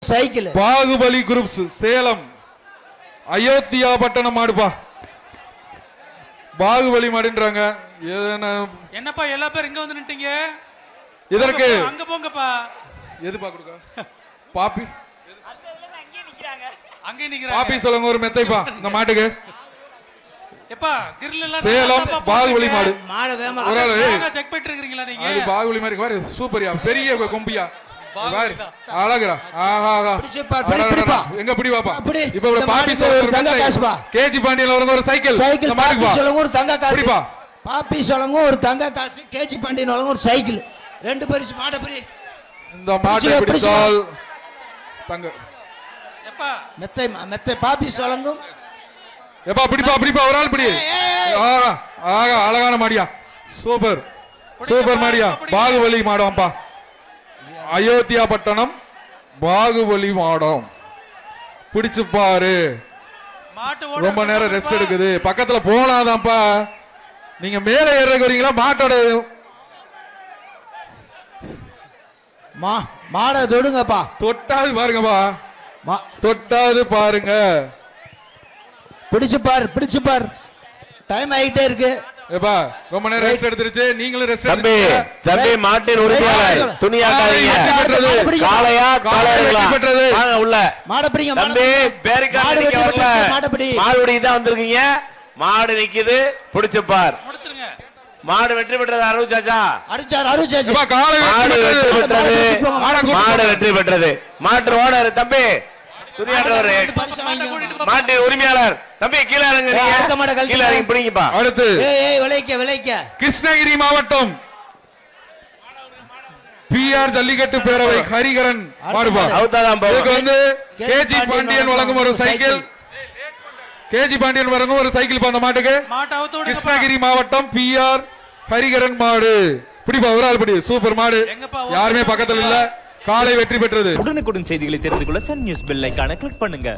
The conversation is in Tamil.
சைக்கிள். பாகுபலி குரூப்ஸ் சேலம் அயோத்தியா பட்டணம் மாடுப்பா. பாகுபலி மாடுன்றாங்க. என்னப்பா எல்லா பேரும் இங்க வந்து நின்னுட்டீங்க? இதற்கு அங்க போங்கப்பா. எது பாக்குறா? பாப்பி அங்கே நிக்கிறாங்க. பாப்பி சொல்லுங்க ஒரு மெத்தைப்பா இந்த மாட்டுக்கு. எப்பா கிரில் எல்லாம் சேலம் பாகுபலி மாடு. மாடு வேமா ஒரு ஆளு செக் பண்ணிட்டு இருக்கீங்களா நீங்க? அது பாகுபலி மாதிரி பாரு சூப்பர்யா பெரிய கொம்பியா. பாரு அழகுடா. ஆஹா ஆஹா. பிடிப்பா. எங்க பிடி பாப்பா. இப்ப இப்ப பாப்பி சொல்லுங்க ஒரு தங்க காசுப்பா. கேஜி பாண்டியன்ல வரங்க ஒரு சைக்கிள். சைக்கிள் பாப்பி சொல்லுங்க ஒரு தங்க காசு. பிடிப்பா. பாப்பி சொல்லுங்க ஒரு தங்க காசு. கேஜி பாண்டியன் வழங்க ஒரு சைக்கிள். ரெண்டு பரிசு மாடு பிடி. இந்த மாட்டை பிடித்தால் தங்க. எப்பா மெத்தை பாப்பி சொல்லுங்க. எப்பா பிடிப்பா பிடிப்பா ஒரு ஆள் பிடி. ஆஹா ஆஹா அழகான மாடியா. சூப்பர் சூப்பர் மாடியா. பாகுபலி மாடம்ப்பா. அயோத்தியா பட்டணம் பாகுபலி மாடம். பிடிச்சு பாரு. ரொம்ப நேரம் ரெஸ்ட் எடுக்குது. பக்கத்துல போனாதான்ப்பா. நீங்க மேல ஏறக்கு வரீங்களா மாட்டோட மாடை தொடுங்கப்பா. தொட்டாது பாருங்கப்பா. தொட்டாது பாருங்க. பிடிச்சு பாரு. டைம் ஆயிட்டே இருக்கு. ஏப்பா ரொம்ப நேரம் ரெஸ்ட் எடுத்துருச்சு. நீங்களும் ரெஸ்ட் தம்பி எடுத்துங்க. தம்பி மாட்டின் உரிமையாளர் துணியாக்காதீங்க. காளையா காளையா பெற்றது. வாங்க உள்ள. மாடு பிடிங்க. தம்பி பேரிக்காடு நிக்க வரல. மாடு பிடி. மாடு பிடிக்க தான் வந்திருக்கீங்க. மாடு நிக்குது. பிடிச்சு பார். முடிச்சிருங்க. மாடு வெற்றி பெற்றது அருச்சாச்சா. அருச்சாச்சு. ஏப்பா காளை மாடு வெற்றி பெற்றது. மாடு வெற்றி பெற்றது. மாட்டு ஓனர் தம்பி துணியாடுறவரு மாட்டின் உரிமையாளர் தம்பி கீழே இறங்க. கீழே இறங்கி பிடிங்கப்பா. அடுத்து விளைக்க கிருஷ்ணகிரி மாவட்டம் பிஆர் ஜல்லிக்கட்டு பேரவை ஹரிகரன் மாடுபா. இதுக்கு வந்து கேஜி பாண்டியன் வழங்கும் ஒரு சைக்கிள். கேஜி பாண்டியன் வழங்கும் ஒரு சைக்கிள் அந்த மாட்டுக்கு. கிருஷ்ணகிரி மாவட்டம் பிஆர் ஹரிகரன் மாடு. பிடிப்பா ஒரு ஆள் பிடி. சூப்பர் மாடு. யாருமே பக்கத்துல இல்ல. காலை வெற்றி பெற்றது. உடனுக்குடன் செய்திகளை தெரிந்து கொள்ள சன் நியூஸ் பெல் ஐகானை கிளிக் பண்ணுங்க.